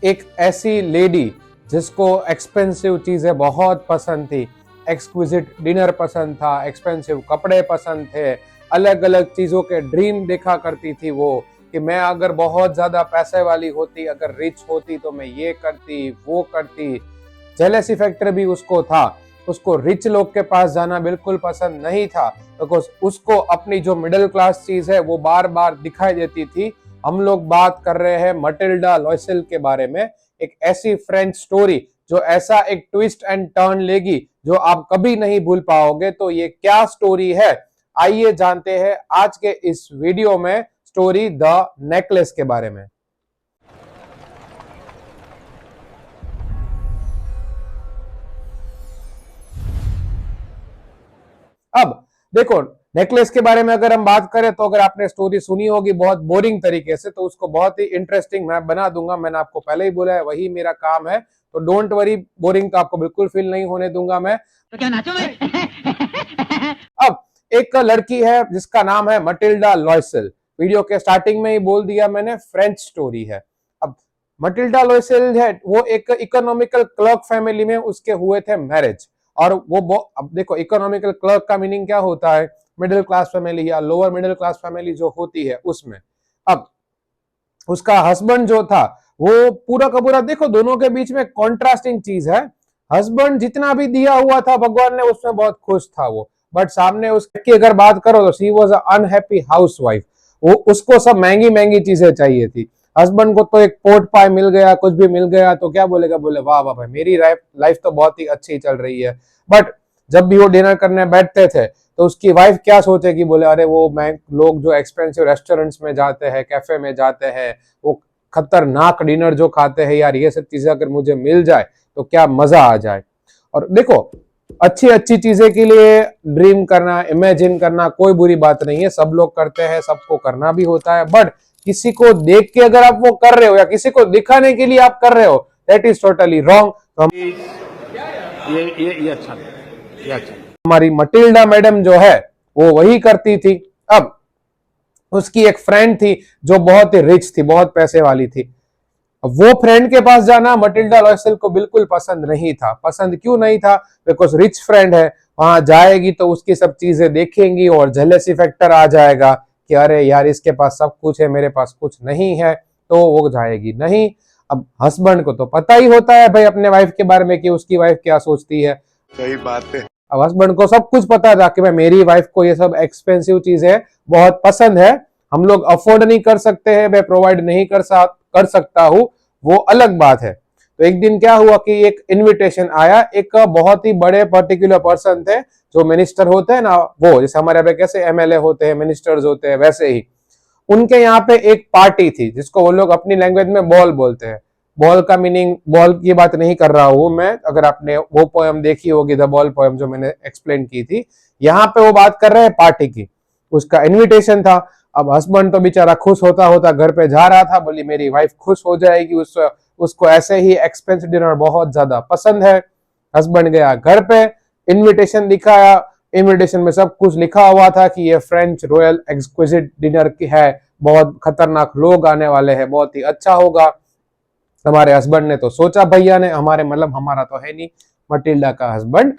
एक ऐसी लेडी जिसको एक्सपेंसिव चीजें बहुत पसंद थी, एक्सक्विजिट डिनर पसंद था, एक्सपेंसिव कपड़े पसंद थे, अलग अलग चीजों के ड्रीम देखा करती थी वो, कि मैं अगर बहुत ज्यादा पैसे वाली होती, अगर रिच होती तो मैं ये करती वो करती। जेलेसी फैक्टर भी उसको था, उसको रिच लोग के पास जाना बिल्कुल पसंद नहीं था, बिकॉज उसको अपनी जो मिडिल क्लास चीज है वो बार बार दिखाई देती थी। हम लोग बात कर रहे हैं मटिल्डा लॉयसेल के बारे में, एक ऐसी फ्रेंच स्टोरी जो ऐसा एक ट्विस्ट एंड टर्न लेगी जो आप कभी नहीं भूल पाओगे। तो ये क्या स्टोरी है, आइए जानते हैं आज के इस वीडियो में स्टोरी द नेकलेस के बारे में। अब देखो, नेकलेस के बारे में अगर हम बात करें तो अगर आपने स्टोरी सुनी होगी बहुत बोरिंग तरीके से, तो उसको बहुत ही इंटरेस्टिंग मैं बना दूंगा। मैंने आपको पहले ही बोला है, वही मेरा काम है, तो डोंट वरी, बोरिंग तो आपको बिल्कुल फील नहीं होने दूंगा मैं। तो क्या नाचो मैं? अब एक लड़की है जिसका नाम है मटिल्डा लॉयसेल। वीडियो के स्टार्टिंग में ही बोल दिया मैंने, फ्रेंच स्टोरी है। अब मटिल्डा लॉयसेल है वो एक इकोनॉमिकल क्लर्क फैमिली में उसके हुए थे मैरिज, और वो अब देखो, इकोनॉमिकल क्लर्क का मीनिंग क्या होता है, मिडिल क्लास फैमिली या लोअर मिडिल क्लास फैमिली जो होती है उसमें। अब उसका हस्बैंड जो था वो पूरा का पूरा, देखो दोनों के बीच में कॉन्ट्रास्टिंग चीज है। हस्बैंड जितना भी दिया हुआ था भगवान ने, उसमें बहुत खुश था वो, बट सामने उसकी अगर बात करो तो शी वॉज अनहैप्पी हाउसवाइफ। वो उसको सब महंगी महंगी चीजें चाहिए थी। हस्बैंड को तो एक पोर्ट पाई मिल गया, कुछ भी मिल गया तो क्या बोलेगा, बोले वाह वाह भाई, मेरी लाइफ तो बहुत ही अच्छी चल रही है। बट जब भी वो डिनर करने बैठते थे तो उसकी वाइफ क्या सोचेगी, बोले अरे वो लोग जो एक्सपेंसिव रेस्टोरेंट्स में जाते हैं, कैफे में जाते हैं, वो खतरनाक डिनर जो खाते हैं, यार ये सब चीजें अगर मुझे मिल जाए तो क्या मजा आ जाए। और देखो, अच्छी अच्छी चीजें के लिए ड्रीम करना, इमेजिन करना कोई बुरी बात नहीं है, सब लोग करते हैं, सबको करना भी होता है। बट किसी को देख के अगर आप वो कर रहे हो या किसी को दिखाने के लिए आप कर रहे हो, दैट इज टोटली रॉन्ग। ये अच्छा नहीं, ये अच्छा। हमारी मटिल्डा मैडम जो है वो वही करती थी। अब उसकी एक फ्रेंड थी जो बहुत ही रिच थी, बहुत पैसे वाली थी। वो फ्रेंड के पास जाना मटिल्डा लॉयसेल को बिल्कुल पसंद नहीं था। पसंद क्यों नहीं था, बिकॉज रिच फ्रेंड है, वहां जाएगी तो उसकी सब चीजें देखेंगी और जेलेसी फैक्टर आ जाएगा कि अरे यार इसके पास सब कुछ है, मेरे पास कुछ नहीं है, तो वो जाएगी नहीं। अब हस्बैंड को तो पता ही होता है भाई अपने वाइफ के बारे में कि उसकी वाइफ क्या सोचती है। सही बात है। अब हस्बैंड को सब कुछ पता था कि भाई मेरी वाइफ को ये सब एक्सपेंसिव चीजें बहुत पसंद है, हम लोग अफोर्ड नहीं कर सकते हैं, मैं प्रोवाइड नहीं कर सकता हूँ, वो अलग बात है। तो एक दिन क्या हुआ कि एक इनविटेशन आया, एक बहुत ही बड़े पर्टिकुलर पर्सन थे जो मिनिस्टर होते हैं ना, वो जैसे हमारे यहाँ पे कैसे एमएलए होते हैं, मिनिस्टर्स होते हैं, वैसे ही उनके यहाँ पे एक पार्टी थी जिसको वो लोग अपनी लैंग्वेज में बॉल बोलते हैं। बॉल का मीनिंग, बॉल की बात नहीं कर रहा हूं मैं, अगर आपने वो पोएम देखी होगी, द बॉल पोएम जो मैंने एक्सप्लेन की थी, यहाँ पे वो बात कर रहे हैं पार्टी की। उसका इनविटेशन था। अब हस्बैंड तो बेचारा खुश होता होता घर पे जा रहा था, बोली मेरी वाइफ खुश हो जाएगी, उसको ऐसे ही एक्सपेंसिव डिनर बहुत ज्यादा पसंद है। हस्बैंड गया घर पे, इनविटेशन दिखाया, इनविटेशन में सब कुछ लिखा हुआ था कि ये फ्रेंच रॉयल एक्सक्विजिट डिनर की है, बहुत खतरनाक लोग आने वाले हैं, बहुत ही अच्छा होगा। हमारे हस्बैंड ने तो सोचा, भैया ने, हमारे मतलब हमारा तो है नहीं, मटिल्डा का हस्बैंड,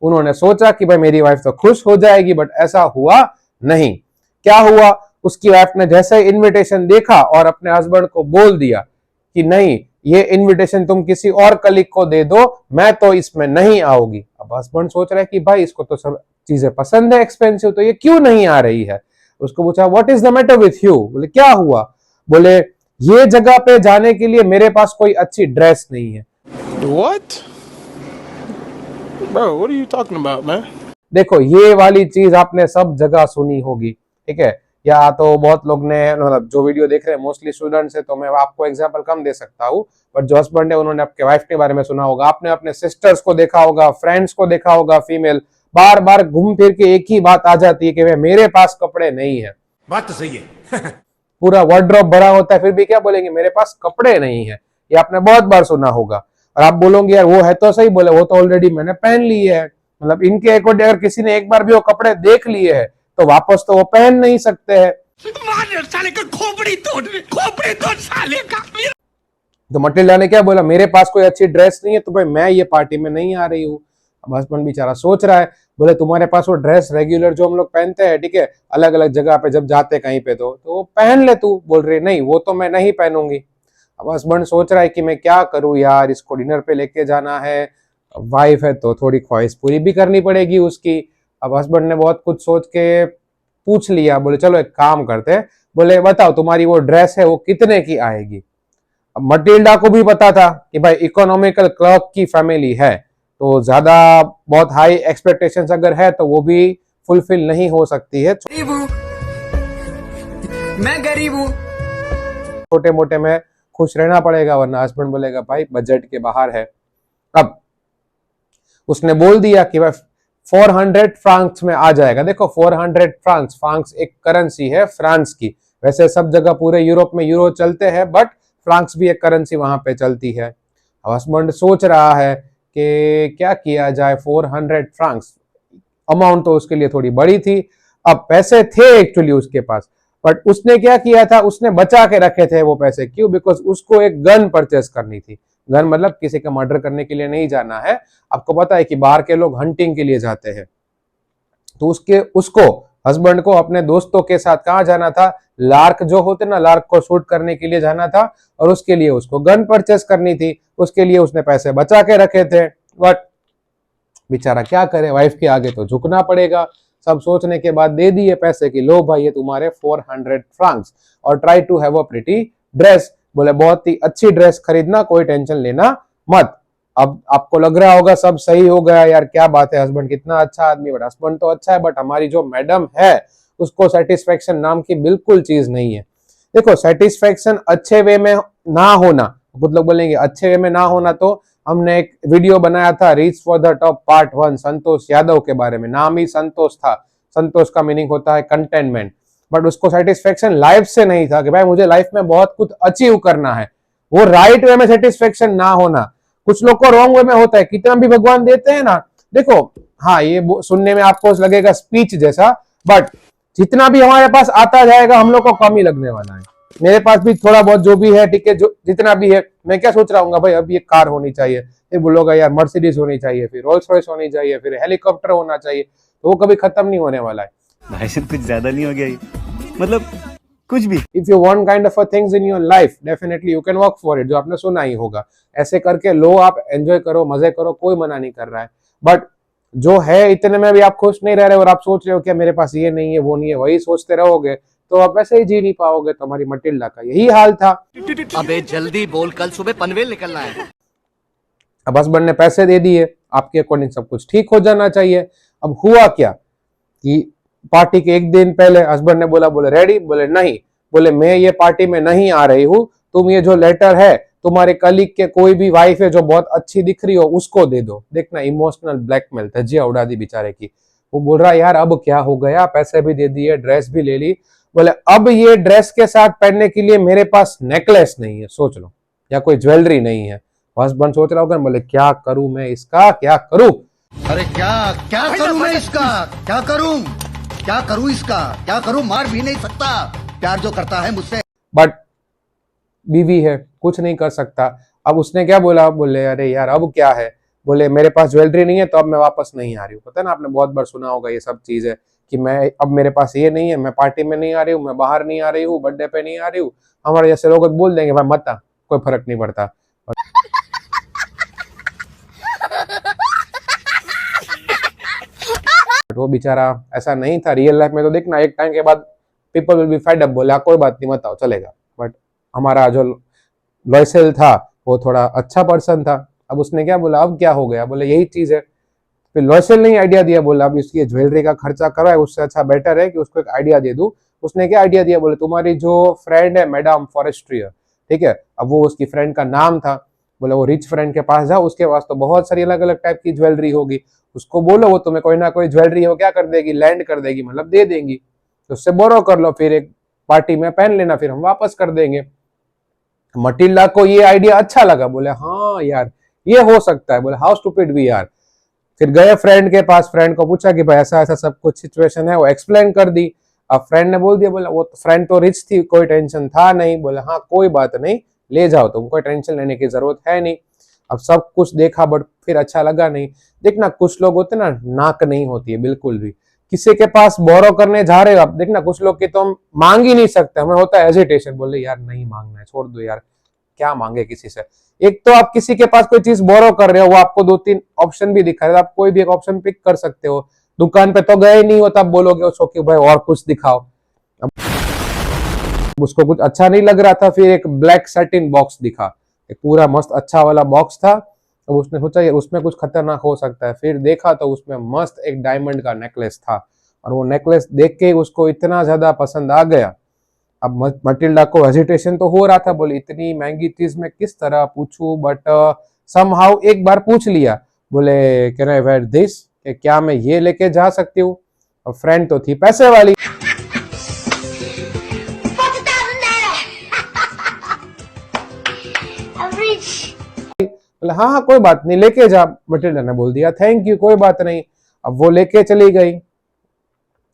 उन्होंने सोचा कि भाई मेरी वाइफ तो खुश हो जाएगी, बट ऐसा हुआ नहीं। क्या हुआ, उसकी वाइफ ने जैसे इनविटेशन देखा और अपने हस्बैंड को बोल दिया कि नहीं, ये इनविटेशन तुम किसी और कलीग को दे दो, मैं तो इसमें नहीं आऊंगी। अब हस्बैंड सोच रहा है कि भाई इसको तो सब चीजें पसंद है एक्सपेंसिव, तो ये क्यों नहीं आ रही है। उसको पूछा what is the matter with you, बोले क्या हुआ, बोले ये जगह पे जाने के लिए मेरे पास कोई अच्छी ड्रेस नहीं है। What? Bro, what are you talking about, man? देखो, ये वाली चीज आपने सब जगह सुनी होगी, ठीक है, या तो बहुत लोग ने, मतलब जो वीडियो देख रहे हैं मोस्टली स्टूडेंट्स है, तो मैं आपको एग्जांपल कम दे सकता हूँ, बट जो हस्बैंड है उन्होंने आपके वाइफ के बारे में सुना होगा, आपने अपने सिस्टर्स को देखा होगा, फ्रेंड्स को देखा होगा, फीमेल बार बार घूम फिर के एक ही बात आ जाती है कि मेरे पास कपड़े नहीं है। बात तो सही है। पूरा वार्डरोब भरा होता है, फिर भी क्या बोलेंगे, मेरे पास कपड़े नहीं है। ये आपने बहुत बार सुना होगा। और आप बोलोगे यार वो है तो सही, बोले वो तो ऑलरेडी मैंने पहन लिए है। मतलब इनके अकॉर्डिंग अगर किसी ने एक बार भी वो कपड़े देख लिए हैं तो वापस तो वो पहन नहीं सकते हैं। साले का खोपड़ी तोड़ साले का। तो मटिल्डा ने क्या बोला, मेरे पास कोई अच्छी ड्रेस नहीं है तो भाई मैं ये पार्टी में नहीं आ रही हूँ। अब हस्बैंड बेचारा सोच रहा है, बोले तुम्हारे पास वो ड्रेस रेगुलर जो हम लोग पहनते हैं, ठीक है, अलग अलग जगह पे जब जाते कहीं पे तो पहन ले तू। बोल रही नहीं वो तो मैं नहीं पहनूंगी। अब हस्बैंड सोच रहा है कि मैं क्या करूं यार, इसको डिनर पे लेके जाना है, वाइफ है तो थोड़ी ख्वाहिश पूरी भी करनी पड़ेगी उसकी। अब हस्बैंड ने बहुत कुछ सोच के पूछ लिया, बोले चलो एक काम करते हैं, बोले बताओ तुम्हारी वो ड्रेस है वो कितने की आएगी। अब मटिल्डा को भी पता था कि भाई इकोनॉमिकल क्लर्क की फैमिली है तो ज्यादा बहुत हाई एक्सपेक्टेशंस अगर है तो वो भी फुलफिल नहीं हो सकती है, मैं गरीब हूँ। छोटे मोटे में खुश रहना पड़ेगा वरना हस्बैंड बोलेगा भाई बजट के बाहर है। अब उसने बोल दिया कि भाई 400 फ्रांक्स में आ जाएगा। देखो 400 फ्रांक्स, फ्रांक्स एक करेंसी है फ्रांस की, वैसे सब जगह पूरे यूरोप में यूरो चलते हैं बट फ्रांक्स भी एक करेंसी वहां पे चलती है। हस्बैंड सोच रहा है कि क्या किया जाए, 400 फ्रांक्स अमाउंट तो उसके लिए थोड़ी बड़ी थी। अब पैसे थे एक्चुअली उसके पास, बट उसने क्या किया था, उसने बचा के रखे थे वो पैसे। क्यों? बिकॉज उसको एक गन परचेस करनी थी। गन मतलब किसी का मर्डर करने के लिए नहीं जाना है। आपको पता है कि बाहर के लोग हंटिंग के लिए जाते हैं, तो उसको हस्बैंड को अपने दोस्तों के साथ कहाँ जाना था, लार्क जो होते ना, लार्क को शूट करने के लिए जाना था और उसके लिए उसको गन परचेस करनी थी। उसके लिए उसने पैसे बचा के रखे थे, बट बेचारा क्या करे, वाइफ के आगे तो झुकना पड़ेगा। सब सोचने के बाद दे दिए पैसे की, लो भाई ये तुम्हारे 400 फ्रांक्स और try to have a pretty dress. बोले बहुत ही अच्छी ड्रेस खरीदना, कोई टेंशन लेना मत। अब आपको लग रहा होगा सब सही हो गया यार, क्या बात है, हस्बैंड कितना अच्छा आदमी। बट हस्बैंड तो अच्छा है बट हमारी जो मैडम है उसको सेटिस्फेक्शन नाम की बिल्कुल चीज नहीं है। देखो सेटिस्फेक्शन अच्छे वे में ना होना, कुछ लोग बोलेंगे अच्छे वे में ना होना, तो हमने एक वीडियो बनाया था reach for the top part 1 Santosh Yadav के बारे में। नाम ही संतोष था, संतोष का मीनिंग होता है कंटेनमेंट, बट उसको सेटिस्फेक्शन लाइफ से नहीं था कि भाई मुझे लाइफ में बहुत कुछ अचीव करना है। वो राइट वे में सेटिस्फेक्शन ना होना, कुछ लोग को रॉन्ग वे में होता है। कितना भी भगवान देते हैं ना, देखो हाँ ये सुनने में आपको लगेगा स्पीच जैसा, बट जितना भी हमारे पास आता जाएगा हम लोग को कम ही लगने वाला है। मेरे पास भी थोड़ा बहुत जो भी है, ठीक है, जो जितना भी है, मैं क्या सोच रहा हूँ भाई अब ये कार होनी चाहिए, फिर बोलोगा यार मर्सिडीज होनी चाहिए, फिर रोल्स रॉयस होनी चाहिए, फिर हेलीकॉप्टर होना चाहिए, तो वो कभी खत्म नहीं होने वाला है। भाई साहब कुछ ज्यादा नहीं हो गया ये? मतलब कुछ भी। If you want kind of a things in your life definitely you can work for it, जो आपने सुना ही होगा। ऐसे करके लो, आप एंजॉय करो, मजे करो, कोई मना नहीं कर रहा है। बट जो है इतने में भी आप खुश नहीं रह रहे और आप सोच रहे हो कि मेरे पास ये नहीं है वो नहीं है, वही सोचते रहोगे तो आप वैसे ही जी नहीं पाओगे। तो हमारी मटिल्डा का यही हाल था। अबे जल्दी बोल, कल सुबह पनवेल निकलना है। अब हस्बैंड ने पैसे दे दिए, आपके अकॉर्डिंग सब कुछ ठीक हो जाना चाहिए। अब हुआ क्या कि पार्टी के एक दिन पहले हस्बैंड ने बोला, बोले रेडी, बोले नहीं, बोले मैं ये पार्टी में नहीं आ रही हूँ, तुम ये जो लेटर है तुम्हारे कलीग के कोई भी वाइफ है जो बहुत अच्छी दिख रही हो उसको दे दो। देखना इमोशनल ब्लैकमेल, धज्जियां उड़ा दी बेचारे की। वो बोल रहा यार अब क्या हो गया, पैसे भी दे दिए, ड्रेस भी ले ली, बोले अब ये ड्रेस के साथ पहनने के लिए मेरे पास नेकलेस नहीं है, सोच लो, या कोई ज्वेलरी नहीं है। हस्बैंड सोच रहा होगा, बोले क्या करूं मैं इसका, क्या करूं। अरे क्या क्या करूं मैं इसका, क्या करूं इसका, क्या करूं, मार भी नहीं सकता, प्यार जो करता है मुझसे। बट बीवी है, कुछ नहीं कर सकता। अब उसने क्या बोला, बोले अरे यार अब क्या है, बोले मेरे पास ज्वेलरी नहीं है तो अब मैं वापस नहीं आ रही हूँ। पता है ना, आपने बहुत बार सुना होगा ये सब चीज है कि मैं अब मेरे पास ये नहीं है, मैं पार्टी में नहीं आ रही हूँ, मैं बाहर नहीं आ रही हूँ, बर्थडे पे नहीं आ रही हूँ। हमारे जैसे लोग बोल देंगे भाई मत आ, कोई फर्क नहीं पड़ता। वो बेचारा ऐसा नहीं था रियल लाइफ में। तो देखना एक टाइम के बाद people will be fed up, बोला कोई बात नहीं मत आओ चलेगा। बट हमारा जो लॉयसेल था वो थोड़ा अच्छा पर्सन था। अब उसने क्या बोला, अब क्या हो गया, बोले यही चीज है। फिर लॉयसेल ने आइडिया दिया, बोला अब इसकी ज्वेलरी का खर्चा करवाए उससे अच्छा बेटर है कि उसको एक आइडिया दे दूं। उसने क्या आइडिया दिया, बोले तुम्हारी जो फ्रेंड है मैडम फॉरेस्ट्रियर, ठीक है, अब वो उसकी फ्रेंड का नाम था, बोले वो रिच फ्रेंड के पास जाओ, उसके पास तो बहुत सारी अलग अलग टाइप की ज्वेलरी होगी, उसको बोलो वो तुम्हें कोई ना कोई ज्वेलरी हो क्या कर देगी, लैंड कर देगी, मतलब दे देंगी, तो उससे बोरो कर लो, फिर एक पार्टी में पहन लेना, फिर हम वापस कर देंगे। मटिल्डा को ये आइडिया अच्छा लगा, बोले हाँ यार ये हो सकता है। बोले हाउ स्टूपिड वी आर। फिर गए फ्रेंड के पास, फ्रेंड को पूछा कि भाई ऐसा ऐसा सब कुछ सिचुएशन है, वो एक्सप्लेन कर दी। अब फ्रेंड ने बोल दिया, बोला वो फ्रेंड तो रिच थी, कोई टेंशन था नहीं। बोला हाँ कोई बात नहीं, ले जाओ, तुम कोई टेंशन लेने की जरूरत है नहीं। अब सब कुछ देखा बट फिर अच्छा लगा नहीं। देखना कुछ लोग होते ना, नाक नहीं होती है बिल्कुल भी। किसी के पास बोरो करने जा रहे हो आप, देखना कुछ लोग की तो हम मांग ही नहीं सकते, हमें होता है हेजिटेशन, बोले यार नहीं मांगना है, छोड़ दो यार, क्या मांगे किसी से। एक तो आप किसी के पास कोई चीज बोरो कर रहे हो, वो आपको 2-3 ऑप्शन भी दिखा रहा है, आप कोई भी एक ऑप्शन पिक कर सकते हो। दुकान पे तो गए नहीं हो, तब बोलोगे उसको कि भाई और कुछ दिखाओ। अब उसको कुछ अच्छा नहीं लग रहा था, फिर एक ब्लैक सैटिन बॉक्स दिखा, एक पूरा मस्त अच्छा वाला बॉक्स था। अब उसने सोचा ये उसमें कुछ खतरनाक हो सकता है, फिर देखा तो उसमें मस्त एक डायमंड का नेकलेस था, और वो नेकलेस देख के उसको इतना ज्यादा पसंद आ गया। अब मटिल्डा को हेजिटेशन तो हो रहा था, बोली इतनी महंगी चीज मैं किस तरह पूछूं, बट समहाउ एक बार पूछ लिया। बोले कैन आई वेयर दिस, क्या मैं ये लेके जा सकती हूँ। और फ्रेंड तो थी पैसे वाली, बोले हाँ हाँ कोई बात नहीं लेके जा। मटिल्डा ने बोल दिया थैंक यू, कोई बात नहीं। अब वो लेके चली गई।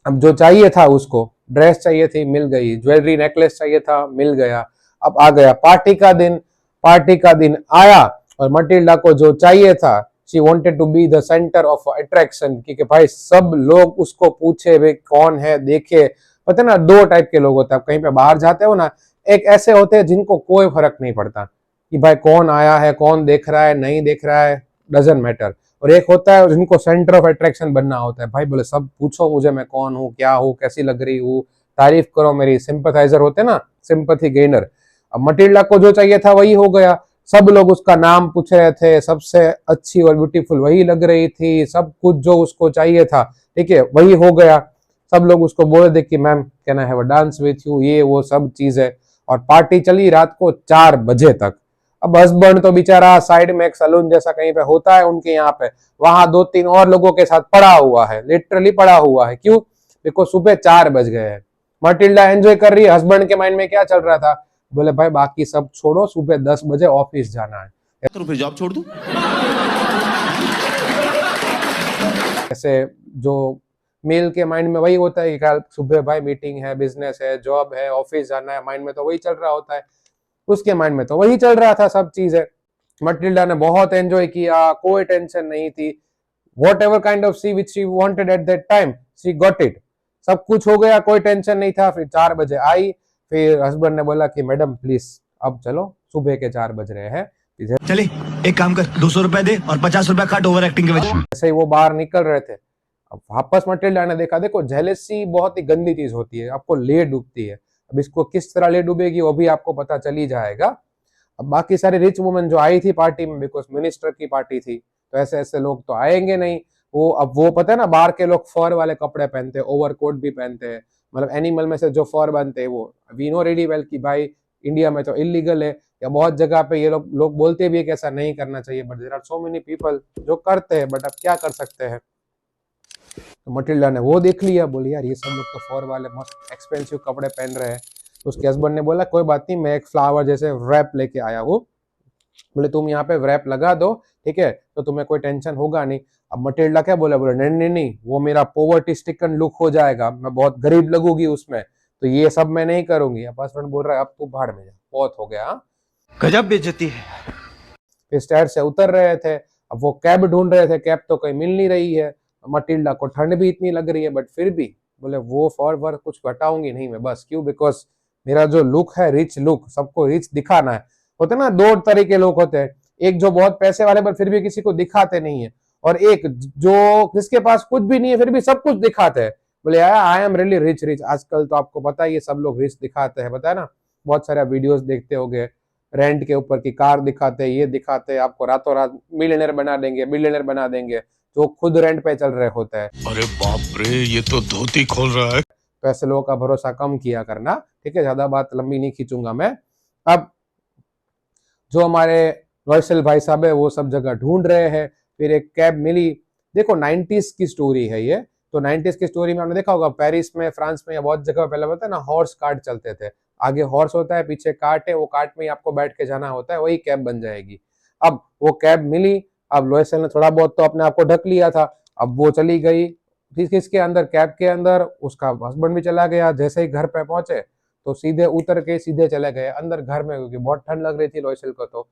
अब जो चाहिए था उसको, ड्रेस चाहिए थी मिल गई, ज्वेलरी नेकलेस चाहिए था मिल गया। अब आ गया पार्टी का दिन, पार्टी का दिन आया, और मटिल्डा को जो चाहिए था, she wanted to be the centre of attraction, क्योंकि भाई सब लोग उसको पूछे भाई कौन है, देखे। पता ना दो टाइप के लोग होते हैं, आप कहीं पे बाहर जाते हो ना, एक ऐसे होते हैं जिनको कोई फर्क नहीं पड़ता कि भाई कौन आया है, कौन देख रहा है, नहीं देख रहा है, डजंट मैटर। और एक होता है जिनको सेंटर ऑफ अट्रैक्शन बनना होता है, भाई बोले सब पूछो मुझे मैं कौन हूँ, क्या हूँ, कैसी लग रही हूँ, तारीफ करो मेरी, सिंपथाइजर होते ना, सिंपथी गेनर। अब मटिल्डा को जो चाहिए था वही हो गया, सब लोग उसका नाम पूछ रहे थे, सबसे अच्छी और ब्यूटीफुल वही लग रही थी, सब कुछ जो उसको चाहिए था ठीक है वही हो गया। सब लोग उसको बोले थे कि ma'am can I have a dance with you, ये वो सब चीजें। और पार्टी चली रात को 4 बजे तक। अब हस्बैंड तो बेचारा साइड में एक सलून जैसा कहीं पे होता है उनके यहाँ पे, वहां 2-3 और लोगों के साथ पड़ा हुआ है, लिटरली पड़ा हुआ है। क्यों? देखो सुबह 4 बज गए हैं, मटिल्डा एंजॉय कर रही है। हस्बैंड के माइंड में क्या चल रहा था, बोले भाई बाकी सब छोड़ो, सुबह 10 बजे ऑफिस जाना है। तो फिर जॉब छोड़ दूं? ऐसे जो मेल के माइंड में वही होता है कि कल सुबह भाई मीटिंग है, बिजनेस है, जॉब है, ऑफिस जाना है, माइंड में तो वही चल रहा होता है। उसके माइंड में तो वही चल रहा था सब चीजें। मटिल्डा ने बहुत एंजॉय किया, कोई टेंशन नहीं थी। Whatever kind of see which she wanted at that time she got it, सब कुछ हो गया, कोई टेंशन नहीं था। फिर 4 बजे आई, फिर हस्बैंड ने बोला कि मैडम प्लीज अब चलो, सुबह के 4 बज रहे हैं। चले एक काम कर, 200 रुपए दे और 50 रुपए काट ओवर एक्टिंग के वजह। जैसे ही वो बाहर निकल रहे थे, अब वापस मटिल्डा ने देखा, देखो जेलेसी बहुत ही गंदी चीज होती है, आपको ले डूबती है। अब इसको किस तरह ले डूबेगी वो भी आपको पता चल ही जाएगा। अब बाकी सारी रिच वुमेन जो आई थी पार्टी में, बिकॉज मिनिस्टर की पार्टी थी, तो ऐसे ऐसे लोग तो आएंगे नहीं। वो अब वो पता है ना, बाहर के लोग फर वाले कपड़े पहनते हैं, ओवरकोट भी पहनते हैं, मतलब एनिमल में से जो फर बनते हैं वो। वी नो रेडी वेल कि भाई इंडिया में तो इलीगल है, या बहुत जगह पे ये लोग बोलते भी है कि ऐसा नहीं करना चाहिए, but there are so many people जो करते हैं, बट अब क्या कर सकते हैं। तो मटिल्डा ने वो देख लिया, बोली यार ये सब लोग तो फॉर वाले मस्त एक्सपेंसिव कपड़े पहन रहे हैं। तो उसके हस्बैंड ने बोला कोई बात नहीं, मैं एक फ्लावर जैसे रैप लेके आया हूँ, बोले तुम यहाँ पे रैप लगा दो ठीक है, तो तुम्हें कोई टेंशन होगा नहीं। अब मटिल्डा क्या बोला, बोले नहीं नहीं नहीं, वो मेरा पॉवर्टी स्टिकन लुक हो जाएगा, मैं बहुत गरीब लगूंगी उसमें, तो ये सब मैं नहीं करूंगी। अब हस्बैंड बोल रहा है अब तू बाहर में जा, बहुत हो गया। गजब बेइज्जती है। फिर स्टेयर से उतर रहे थे, अब वो कैब ढूंढ रहे थे, कैब तो कहीं मिल नहीं रही है। मटिल्डा को ठंड भी इतनी लग रही है, बट फिर भी बोले वो फॉर कुछ घटाऊंगी नहीं मैं, बस। क्यों? बिकॉज मेरा जो लुक है रिच लुक, सबको रिच दिखाना है। होते ना दो तरह के लोग होते हैं, एक जो बहुत पैसे वाले पर फिर भी किसी को दिखाते नहीं है, और एक जो जिसके पास कुछ भी नहीं है फिर भी सब कुछ दिखाते हैं। बोले I am really rich rich. आजकल तो आपको पता है ये सब लोग रिच दिखाते हैं, पता है ना, बहुत सारे वीडियोस देखते होंगे, रेंट के ऊपर की कार दिखाते हैं, ये दिखाते हैं, आपको रातों रात मिलियनर बना देंगे, बिलियनर बना देंगे, जो खुद रेंट पे चल रहे होते हैं। अरे बाप रे, ये तो धोती खोल रहा है। तो ऐसे लोगों का भरोसा कम किया करना, ठीक है, ज्यादा बात लंबी नहीं खींचूंगा मैं। अब जो हमारे रॉयसल भाई साहब है वो सब जगह ढूंढ रहे हैं, फिर एक कैब मिली। देखो 90s की स्टोरी है ये, तो 90s की स्टोरी में आपने देखा होगा पेरिस में, फ्रांस में, या बहुत जगह पहले पता है ना, हॉर्स कार्ट चलते थे, आगे हॉर्स होता है, पीछे कार्ट है, वो कार्ट में ही आपको बैठ के जाना होता है, वही कैब बन जाएगी। अब वो कैब मिली, अब लोएसल ने थोड़ा बहुत तो अपने आप को ढक लिया था, अब वो चली गई किसके अंदर, कैब के अंदर। उसका हस्बैंड भी चला गया। जैसे ही घर पे पहुंचे तो सीधे उतर के सीधे चले गए अंदर घर में, क्योंकि बहुत ठंड लग रही थी लोयसेल को। तो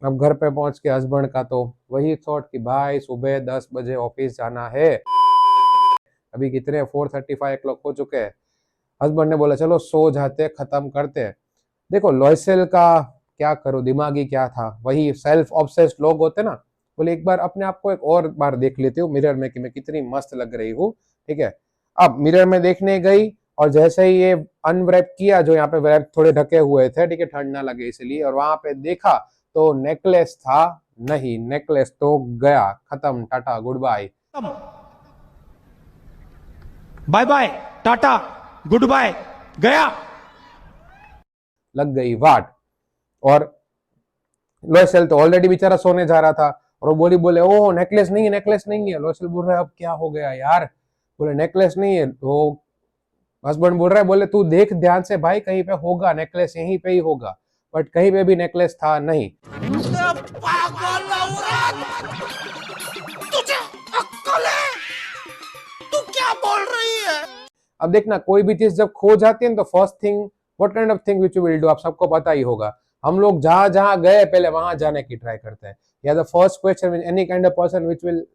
अब घर पे पहुंच के हस्बैंड का तो वही थॉट कि भाई सुबह 10 बजे ऑफिस जाना है। अभी कितने 4:35 o'clock हो चुके हैं। हस्बैंड ने बोला चलो सो जाते, खत्म करते हैं। देखो लोयसेल का क्या करो, दिमागी क्या था, वही सेल्फ ऑब्सेस्ड लोग होते ना। बोले एक बार अपने आप को एक और बार देख लेती हूँ मिरर में कि मैं कितनी मस्त लग रही हूँ। ठीक है, अब मिरर में देखने गई और जैसे ही ये अनव्रैप किया, जो यहाँ पे व्रैप थोड़े ढके हुए थे, ठीक है, ठंड ना लगे इसलिए, और वहां पे देखा तो नेकलेस था नहीं, नेकलेस तो गया, खत्म, tata goodbye. Bye bye, tata, goodbye, गया। लग गई वाट। और लोयसेल तो ऑलरेडी बेचारा सोने जा रहा था और वो बोले ओ नेकलेस नहीं है, नेकलेस नहीं है। लोयसेल बोल रहा है अब क्या हो गया यार, बोले नेकलेस नहीं है। वो हस्बैंड बोल रहा है, बोले तू देख ध्यान से भाई, कहीं पे होगा नेकलेस, यहीं पे ही होगा। बट कहीं पे भी नेकलेस था नहीं। पागल औरत, तुझे अक्ल है? तू क्या बोल रही है? अब देखना कोई भी चीज जब खो जाती है ना, तो first thing what kind of thing which you will do, आप सबको पता ही होगा। हम लोग जहां जहां गए पहले वहां जाने की ट्राई करते हैं। या the first question any kind of person which will,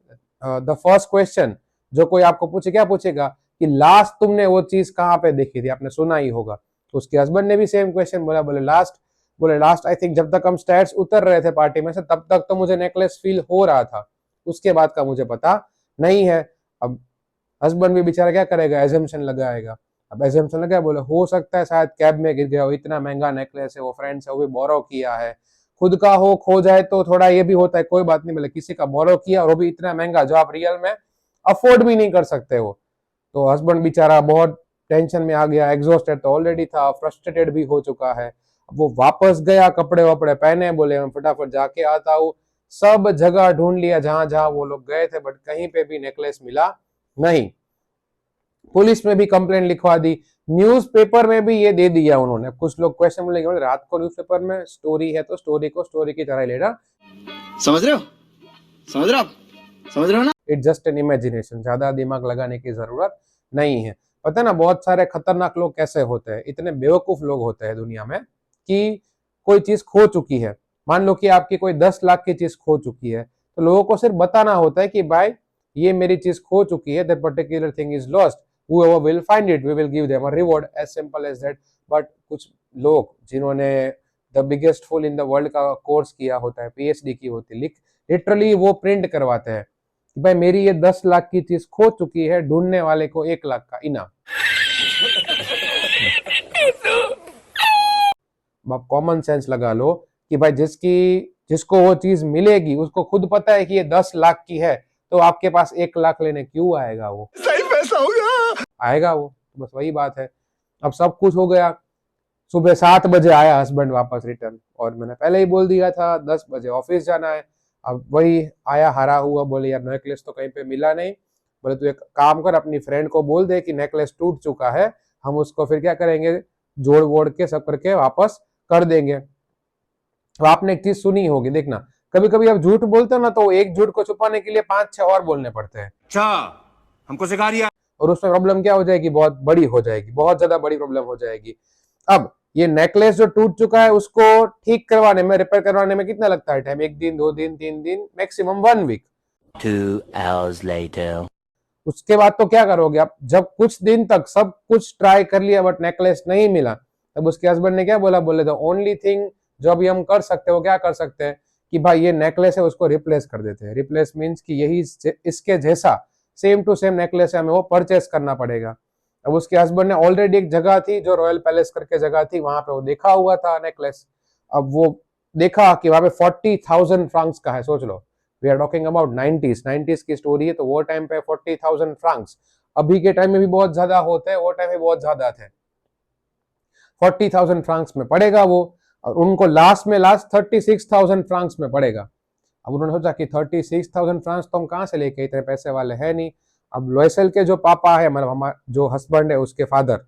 the first question जो कोई आपको पूछे, क्या पूछेगा कि लास्ट तुमने वो चीज कहाँ पे देखी थी, आपने सुना ही होगा। तो उसके हस्बैंड ने भी सेम क्वेश्चन बोला, बोले लास्ट आई थिंक जब तक हम स्टेयर्स उतर रहे थे पार्टी में से, तब तक तो मुझे नेकलेस फील हो रहा था, उसके बाद का मुझे पता नहीं है। अब हस्बैंड भी बेचारा क्या करेगा, एजम्पशन लगाएगा। अब एजम्पशन लगा, बोले हो सकता है शायद कैब में गिर गया हो, इतना महंगा नेकलेस है, वो फ्रेंड से वो भी बोरो किया है, खुद का हो खो जाए तो थोड़ा ये भी होता है, कोई बात नहीं, बोले किसी का बोरो किया और वो भी इतना महंगा जो आप रियल में अफोर्ड भी नहीं कर सकते हो। तो हस्बैंड बेचारा बहुत टेंशन में आ गया, एग्जॉस्टेड तो ऑलरेडी था, फ्रस्ट्रेटेड भी हो चुका है। वो वापस गया, कपड़े वपड़े पहने, बोले मैं फटाफट जाके आता हूँ। सब जगह ढूंढ लिया जहां जहां वो लोग गए थे, बट कहीं पे भी नेकलेस मिला नहीं। पुलिस में भी कंप्लेंट लिखवा दी, न्यूज़पेपर में भी ये दे दिया उन्होंने। कुछ लोग क्वेश्चन बोलेंगे रात को न्यूज़पेपर में स्टोरी है तो स्टोरी को स्टोरी की तरह लेना, समझ रहे हो, समझ रहे हो आप, समझ रहे हो ना। इट्स जस्ट एन इमेजिनेशन, ज्यादा दिमाग लगाने की जरूरत नहीं है। पता है ना बहुत सारे खतरनाक लोग कैसे होते हैं, इतने बेवकूफ लोग होते हैं दुनिया में कि कोई चीज खो चुकी है, मान लो कि आपकी कोई 10 लाख की चीज खो चुकी है, तो लोगों को सिर्फ बताना होता है कि भाई ये मेरी चीज खो चुकी है, that particular thing is lost, whoever will find it we will give them a reward, as simple as that। But कुछ लोग जिन्होंने the biggest fool in the world का कोर्स किया होता है, पीएचडी की होती है, लिटरली वो प्रिंट करवाते हैं कि भाई मेरी ये 10 लाख की चीज खो चुकी है, ढूंढने वाले को 1 लाख का इनाम। आप कॉमन सेंस लगा लो कि भाई जिसको वो चीज मिलेगी उसको खुद पता है कि ये 10 लाख की है, तो आपके पास 1 लाख लेने क्यों आएगा वो? सही पैसा होगा, आएगा वो, बस वही बात है। अब सब कुछ हो गया, सुबह 7 बजे आया हस्बैंड वापस रिटर्न, और मैंने पहले ही बोल दिया था 10 बजे ऑफिस जाना है। अब वही आया हरा हुआ, बोले यार नेकलेस तो कहीं पे मिला नहीं। बोले तू एक काम कर, अपनी फ्रेंड को बोल दे कि नेकलेस टूट चुका है, हम उसको फिर क्या करेंगे, जोड़ वोड़ के सब करके वापस कर देंगे। तो आपने एक चीज सुनी होगी, देखना कभी कभी आप झूठ बोलते हो ना, तो एक झूठ को छुपाने के लिए 5-6 और बोलने पड़ते हैं। अच्छा हमको सिखा दिया। और उसमें प्रॉब्लम क्या हो जाएगी, बहुत बड़ी हो जाएगी, बहुत ज्यादा बड़ी प्रॉब्लम हो जाएगी। अब ये नेकलेस जो टूट चुका है उसको ठीक करवाने में, रिपेयर करवाने में कितना लगता है टाइम, 1 दिन 2 दिन 3 दिन, मैक्सिमम 1 वीक। 2 hours later। उसके बाद तो क्या करोगे आप, जब कुछ दिन तक सब कुछ ट्राई कर लिया बट नेकलेस नहीं मिला, तब उसके हस्बैंड ने क्या बोला, बोले द ओनली थिंग जो अभी हम कर सकते हैं वो क्या कर सकते हैं कि भाई ये नेकलेस है उसको रिप्लेस कर देते हैं। रिप्लेस मीन्स कि यही इसके जैसा सेम टू सेम नेकलेस है, हमें वो परचेस करना पड़ेगा। अब उसके हस्बैंड ने ऑलरेडी एक जगह थी जो रॉयल पैलेस करके जगह थी, वहां पे वो देखा हुआ था नेकलेस। अब वो देखा कि वहां पे 40,000 फ्रांक्स का है, सोच लो we are talking about 90s की स्टोरी है, तो वो टाइम पे 40,000 फ्रांक्स अभी के टाइम में भी बहुत ज्यादा होते हैं, वो टाइम में बहुत ज्यादा थे। 40,000 फ्रांक्स में पड़ेगा वो, और उनको लास्ट 36,000 फ्रांक्स में पड़ेगा। अब उन्होंने सोचा कि 36,000 फ्रांक्स तो हम कहाँ से लेके, इतने पैसे वाले है नहीं। अब लोयसेल के जो पापा है, मतलब हमारे जो हस्बैंड है उसके फादर,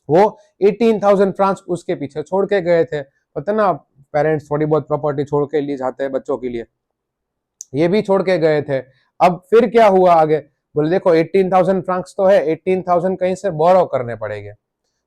वो 18,000 फ्रांक्स उसके पीछे छोड़ के गए थे। पता ना पेरेंट्स थोड़ी बहुत प्रॉपर्टी छोड़ के लिए जाते हैं बच्चों के लिए, ये भी छोड़ के गए थे। अब फिर क्या हुआ आगे, बोले देखो 18,000 फ्रांक्स तो है, 18,000 कहीं से बोरो करने पड़ेंगे,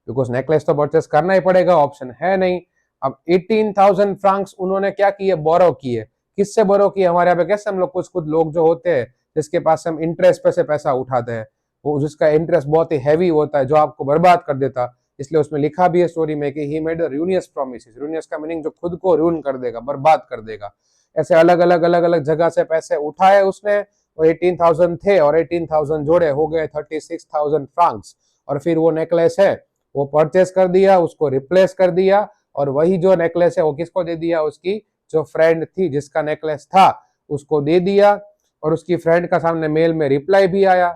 बिकॉज नेकलेस तो परचेस करना ही पड़ेगा, ऑप्शन है नहीं। अब 18,000 फ्रांक्स उन्होंने क्या किए, बोरो किए। किससे बोरो किए, हमारे यहाँ पे कैसे हम लोग कुछ लोग जो होते हैं जिसके पास हम इंटरेस्ट पे से पैसा उठाते हैं, वो जिसका इंटरेस्ट बहुत ही हैवी होता है, जो आपको बर्बाद कर देता, इसलिए उसमें लिखा भी है स्टोरी में कि ही मेड अ रूनियस प्रॉमिसेस। रूनियस का मीनिंग जो खुद को रून कर देगा, बर्बाद कर देगा। ऐसे अलग अलग जगह से पैसे उठाए उसने, वो 18,000 थे और 18,000 जोड़े हो गए 36,000 फ्रांक्स। और फिर वो नेकलेस है वो परचेस कर दिया, उसको रिप्लेस कर दिया, और वही जो नेकलेस है वो किसको दे दिया, उसकी जो फ्रेंड थी जिसका नेकलेस था उसको दे दिया। और उसकी फ्रेंड का सामने मेल में रिप्लाई भी आया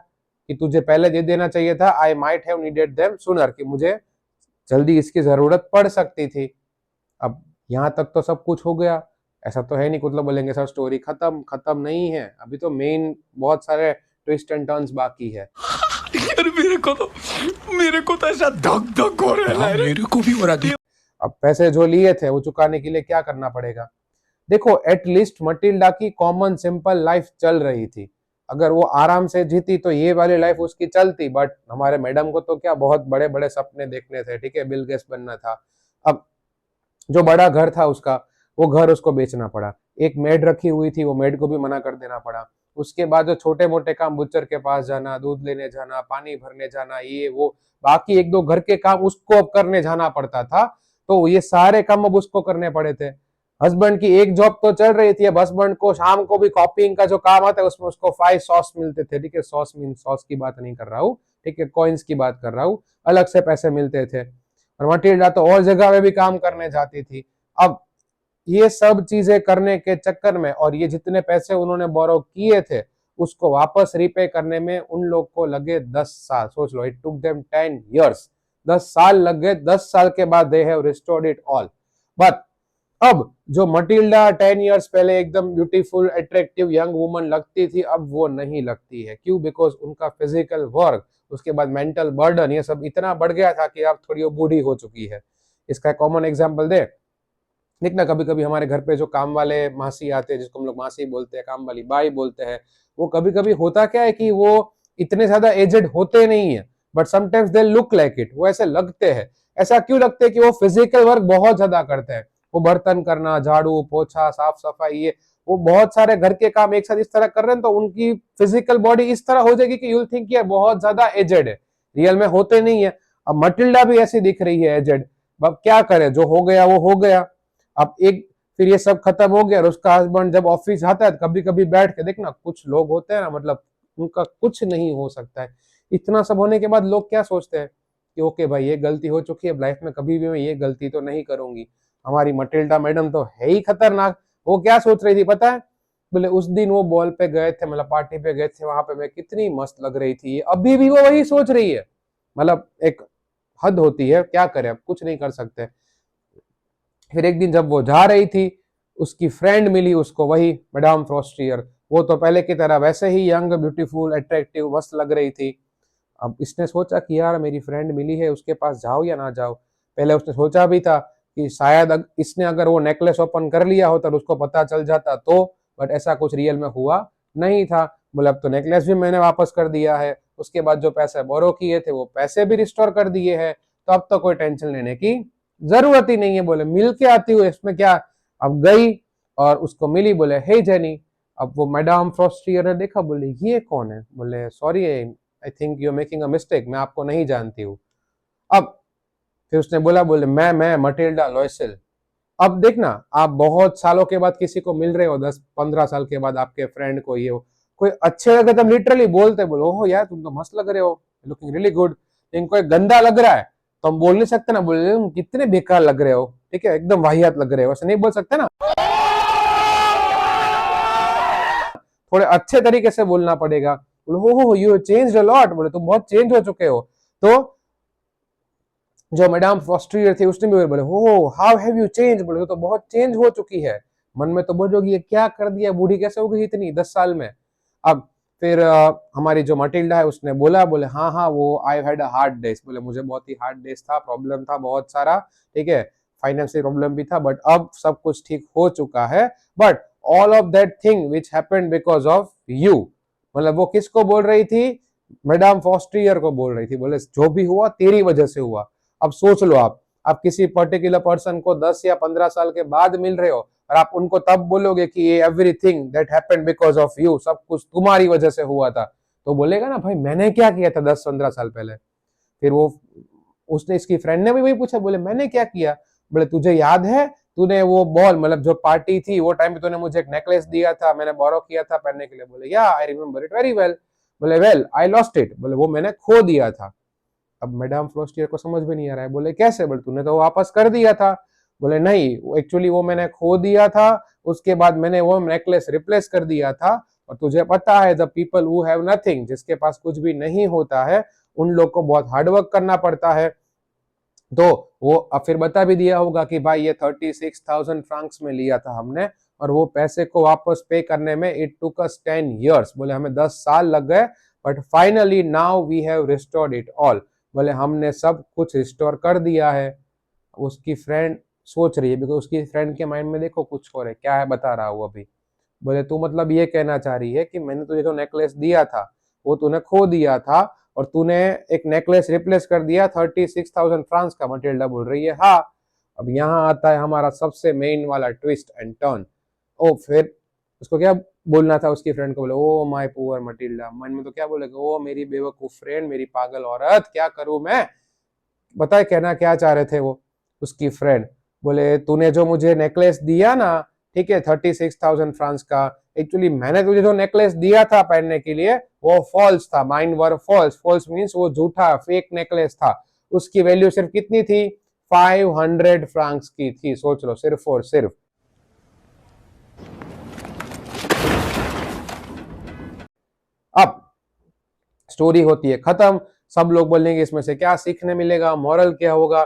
कि तुझे पहले दे देना चाहिए था, I might have needed them sooner, कि मुझे जल्दी इसकी जरूरत पड़ सकती थी। अब यहाँ तक तो सब कुछ हो गया, ऐसा तो है नहीं मतलब बोलेंगे सर स्टोरी खत्म, खत्म नहीं है, अभी तो मेन बहुत सारे ट्विस्ट एंड टर्न्स बाकी है। यार मेरे को तो ऐसा धक धक हो रहा है, मेरे को भी हो रहा है। अब पैसे जो लिए थे वो चुकाने के लिए क्या करना पड़ेगा। देखो एटलीस्ट मटिल्डा की कॉमन सिंपल लाइफ चल रही थी, अगर वो आराम से जीती तो ये वाली लाइफ उसकी चलती, बट हमारे मैडम को तो क्या बहुत बड़े बड़े सपने देखने थे, ठीक है, बिल गेट्स बनना था। अब जो बड़ा घर था उसका, वो घर उसको बेचना पड़ा। एक मेड रखी हुई थी, वो मेड को भी मना कर देना पड़ा। उसके बाद जो छोटे मोटे काम, बुच्चर के पास जाना, दूध लेने जाना, पानी भरने जाना, ये वो बाकी एक दो घर के काम उसको अब करने जाना पड़ता था, तो ये सारे काम अब उसको करने पड़े थे। हस्बैंड की एक जॉब तो चल रही थी, अब हस्बैंड को शाम को भी कॉपीइंग का जो काम आता है उसमें उसको 5 सॉस मिलते थे, ठीक है, सॉस मीन सॉस की बात नहीं कर रहा हूँ, ठीक है, कॉइन्स की बात कर रहा हूँ, अलग से पैसे मिलते थे। और मटिल्डा तो और जगह में भी काम करने जाती थी। अब ये सब चीजें करने के चक्कर में, और ये जितने पैसे उन्होंने बोरो किए थे उसको वापस रिपे करने में उन लोग को लगे 10 साल। सोच लो, इट टुक देम 10 years, 10 साल लग गए। 10 साल के बाद they have restored it all. But अब जो मटिल्डा 10 years पहले एकदम ब्यूटीफुल अट्रैक्टिव यंग वुमन लगती थी, अब वो नहीं लगती है। क्यों? बिकॉज उनका फिजिकल वर्क, उसके बाद मेंटल बर्डन, ये सब इतना बढ़ गया था कि अब थोड़ी वो बूढ़ी हो चुकी है। इसका कॉमन एग्जाम्पल दे, देखना कभी कभी हमारे घर पे जो काम वाले मासी आते हैं, जिसको हम लोग मासी बोलते हैं, काम वाली बाई बोलते हैं, वो कभी कभी होता क्या है कि वो इतने ज्यादा एजेड होते नहीं है, but sometimes they look like it, वो ऐसे लगते हैं। ऐसा क्यों लगते हैं? कि वो फिजिकल वर्क बहुत ज्यादा करते हैं। वो बर्तन करना, झाड़ू पोछा, साफ सफाई, ये वो बहुत सारे घर के काम एक साथ इस तरह कर रहे हैं, तो उनकी फिजिकल बॉडी इस तरह हो जाएगी कि यूल थिंक ये बहुत ज्यादा एजेड है, रियल में होते नहीं है। अब मटिल्डा भी ऐसी दिख रही है एजेड। अब क्या करे, जो हो गया वो हो गया। अब एक फिर ये सब खत्म हो गया और उसका हस्बैंड जब ऑफिस आता है कभी कभी बैठ के देखना, कुछ लोग होते हैं ना, मतलब उनका कुछ नहीं हो सकता है। इतना सब होने के बाद लोग क्या सोचते हैं कि ओके भाई ये गलती हो चुकी है, लाइफ में कभी भी मैं ये गलती तो नहीं करूंगी। हमारी मटिल्डा मैडम तो है ही खतरनाक। वो क्या सोच रही थी पता है? बोले उस दिन वो बॉल पे गए थे, मतलब पार्टी पे गए थे, वहां पे मैं कितनी मस्त लग रही थी। अभी भी वो वही सोच रही है। मतलब एक हद होती है, क्या करे, अब कुछ नहीं कर सकते। फिर एक दिन जब वो जा रही थी, उसकी फ्रेंड मिली उसको, वही मैडम फ्रॉस्ट्रियर। वो तो पहले की तरह वैसे ही यंग ब्यूटीफुल अट्रैक्टिव मस्त लग रही थी। अब इसने सोचा कि यार मेरी फ्रेंड मिली है, उसके पास जाओ या ना जाओ। पहले उसने सोचा भी था कि शायद इसने अगर वो नेकलेस ओपन कर लिया होता तो उसको पता चल जाता, तो बट ऐसा कुछ रियल में हुआ नहीं था। बोले अब तो नेकलेस भी मैंने वापस कर दिया है, उसके बाद जो पैसे बोरो किए थे वो पैसे भी रिस्टोर कर दिए हैं, तो अब तो कोई टेंशन लेने की जरूरत ही नहीं है। बोले मिल के आती हूँ, इसमें क्या। अब गई और उसको मिली, बोले हे जेनी। अब वो मैडम फ्रॉस्ट्रियर ने देखा, बोले ये कौन है? बोले sorry I think you are making a mistake, मैं आपको नहीं जानती हूँ। अब फिर उसने बोला, बोले मैं मटिल्डा लॉयसेल। अब देखना, आप बहुत सालों के बाद किसी को मिल रहे हो, 10-15 साल के बाद आपके फ्रेंड को, ये हो कोई अच्छे लगे तो लिटरली बोलते, बोलो ओह यार तुम तो मस्त लग रहे हो, लुकिंग रियली गुड। लेकिन कोई गंदा लग रहा है तो हम बोल नहीं सकते ना, बोले तुम कितने बेकार लग रहे हो, ठीक है, एकदम वाहियात लग रहे हो, ऐसे नहीं बोल सकते ना। थोड़े अच्छे तरीके से बोलना पड़ेगा। बोले हो यू चेंज्ड अ लॉट, बोले तुम बहुत चेंज हो चुके हो। तो जो मैडम फॉस्ट्रियर थी उसने भी बोले हो हाउ हैव यू चेंज, बोले तो बहुत चेंज हो चुकी है। मन में तो बोलोगी ये क्या कर दिया, बूढ़ी कैसे हो गई इतनी 10 साल में। अब फिर हमारी जो मटिल्डा है उसने बोला, बोले हाँ हाँ वो I had a hard days, बोले मुझे बहुत ही हार्ड डेज था, प्रॉब्लम था बहुत सारा, ठीक है, फाइनेंशियल प्रॉब्लम भी था, बट अब सब कुछ ठीक हो चुका है। But all of that thing which happened because of you, मतलब वो किसको बोल रही थी? मैडम फॉस्ट्रियर को बोल रही थी। बोले जो भी हुआ तेरी वजह से हुआ। अब सोच लो आप किसी पर्टिकुलर पर्सन को 10 या 15 साल के बाद मिल रहे हो और आप उनको तब बोलोगे कि ये everything that happened because of you, सब कुछ तुम्हारी वजह से हुआ था, तो बोलेगा ना भाई मैंने क्या किया था 10-15 साल पहले। फिर वो उसने, इसकी फ्रेंड ने भी वही पूछा, बोले मैंने क्या किया? बोले तुझे याद है तूने वो बॉल, मतलब जो पार्टी थी वो टाइम पे तूने मुझे एक नेकलेस दिया था, मैंने बोरो किया था पहनने के लिए। बोले या I remember it very well. बोले वेल आई लॉस्ट इट, बोले वो मैंने खो दिया था। अब मैडम फ्रोस्टियर को समझ में नहीं आ रहा है। बोले कैसे? बोले तूने तो वापस कर दिया था। बोले नहीं, एक्चुअली वो मैंने खो दिया था, उसके बाद मैंने वो नेकलेस रिप्लेस कर दिया था। और तुझे पता है the people who have nothing, जिसके पास कुछ भी नहीं होता है, उन लोग को बहुत हार्डवर्क करना पड़ता है। तो वो अब फिर बता भी दिया होगा कि भाई ये 36,000 फ्रांक्स में लिया था हमने, और वो पैसे को वापस पे करने में इट टुक अस 10 years, बोले हमें 10 साल लग गए, but finally now we have restored it all, बोले हमने सब कुछ रिस्टोर कर दिया है। उसकी फ्रेंड सोच रही है, बिकॉज उसकी फ्रेंड के माइंड में देखो कुछ और है, क्या है बता रहा हूँ अभी। बोले तू मतलब ये कहना चाह रही है कि मैंने तुझे जो नेकलेस दिया था वो तूने खो दिया था और तूने एक नेकलेस रिप्लेस कर दिया 36,000 फ्रांस का? मटिल्डा बोल रही है हाँ। अब यहाँ आता है हमारा सबसे मेन वाला ट्विस्ट एंड टर्न। ओ फिर उसको क्या बोलना था उसकी फ्रेंड को? बोले ओ माय पुअर मटिल्डा। मन में तो क्या बोलेगा, ओ मेरी बेवकूफ फ्रेंड, मेरी पागल औरत, क्या करूं मैं। बताए कहना क्या चाह रहे थे वो उसकी फ्रेंड? बोले तूने जो मुझे नेकलेस दिया ना, ठीक है 36,000 फ्रांस का, एक्चुअली मैंने तुझे जो नेकलेस दिया था पहनने के लिए वो फॉल्स था, माइन वर फॉल्स। फॉल्स मीन्स वो झूठा फेक नेकलेस था। उसकी वैल्यू सिर्फ कितनी थी? 500 फ्रांक्स की थी। सोच लो, सिर्फ और सिर्फ। अब स्टोरी होती है खत्म। सब लोग बोलेंगे इसमें से क्या सीखने मिलेगा, मॉरल क्या होगा?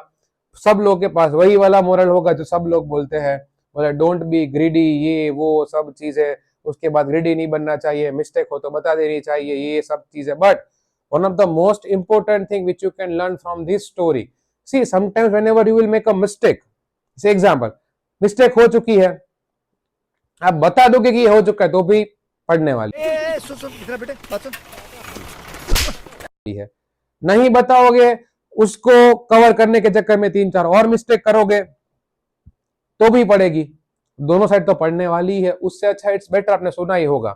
सब लोग के पास वही वाला मॉरल होगा जो सब लोग बोलते हैं, बोले डोंट बी ग्रीडी, ये वो सब चीजें। उसके बाद ग्रीडी नहीं बनना चाहिए, मिस्टेक हो तो बता देनी चाहिए, ये सब चीजें। But one of the most important thing which you can learn from this story, see sometimes whenever you will make a mistake, से एग्जांपल मिस्टेक हो चुकी है, आप बता दोगे कि ये हो चुका है तो भी पढ़ने वाली है। नहीं बताओगे, उसको कवर करने के चक्कर में 3-4 और मिस्टेक करोगे तो भी पड़ेगी। दोनों साइड तो पढ़ने वाली है। उससे अच्छा इट्स बेटर, आपने सुना ही होगा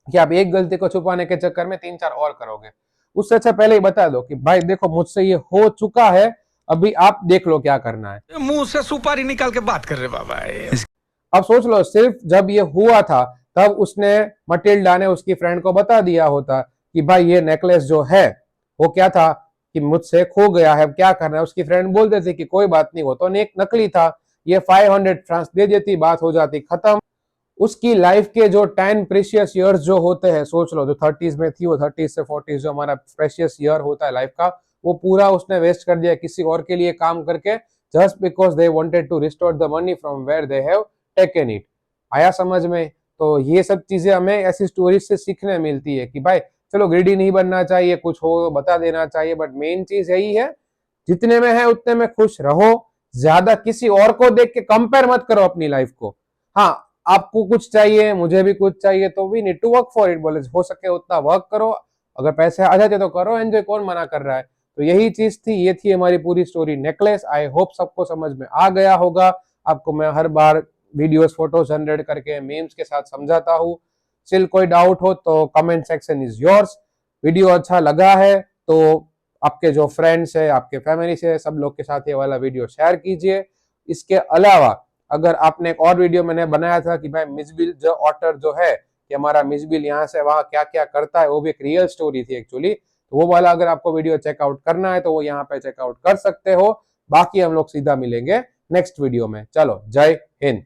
कि आप एक गलती को छुपाने के चक्कर में 3-4 और करोगे। उससे अच्छा पहले ही बता दो कि भाई देखो मुझसे ये हो चुका है, अभी आप देख लो क्या करना है। मुंह से सुपारी निकाल के बात कर रहे बाबा। अब सोच लो, सिर्फ जब ये हुआ था तब उसने, मटिल्डा ने उसकी फ्रेंड को बता दिया होता कि भाई ये नेकलेस जो है वो क्या था कि मुझसे खो गया है, क्या करना है। उसकी फ्रेंड बोल देती कि कोई बात नहीं, वो तो एक नकली था, ये 500 फ्रांस दे देती, बात हो जाती खत्म। उसकी लाइफ के जो 10 प्रेशियस ईयर्स जो होते हैं, सोच लो जो 30s में थी, वो 30 से 40 जो हमारा प्रेशियस ईयर होता है लाइफ का, वो पूरा उसने वेस्ट कर दिया किसी और के लिए काम करके, just because they wanted to restore the money from where they have taken it. आया समझ में? तो ये सब चीजें हमें ऐसी स्टोरीज से सीखने मिलती है कि भाई चलो ग्रीडी नहीं बनना चाहिए, कुछ हो बता देना चाहिए, बट मेन चीज यही है जितने में है उतने में खुश रहो। ज्यादा किसी और को देख के कंपेयर मत करो अपनी लाइफ को। हाँ, आपको कुछ चाहिए, मुझे भी कुछ चाहिए, तो we need to work for it. बोले हो सके उतना वर्क करो, अगर पैसे आ जाते तो करो एंजॉय, कौन मना कर रहा है। तो यही चीज थी, ये थी हमारी पूरी स्टोरी नेकलेस। आई होप सबको समझ में आ गया होगा। आपको मैं हर बार वीडियोस फोटो जनरेट करके मीम्स के साथ समझाता हूँ। स्टिल कोई डाउट हो तो comment section is yours. Video अच्छा लगा है तो आपके जो फ्रेंड्स है, आपके फैमिली से, सब लोग के साथ ये वाला वीडियो शेयर कीजिए। इसके अलावा अगर आपने एक और वीडियो मैंने बनाया था कि भाई मिसबिल जो ऑटर जो है कि हमारा मिसबिल यहाँ से वहां क्या क्या करता है, वो भी एक रियल स्टोरी थी एक्चुअली, तो वो वाला अगर आपको वीडियो चेकआउट करना है तो वो यहाँ पे चेकआउट कर सकते हो। बाकी हम लोग सीधा मिलेंगे नेक्स्ट वीडियो में। चलो, जय हिंद।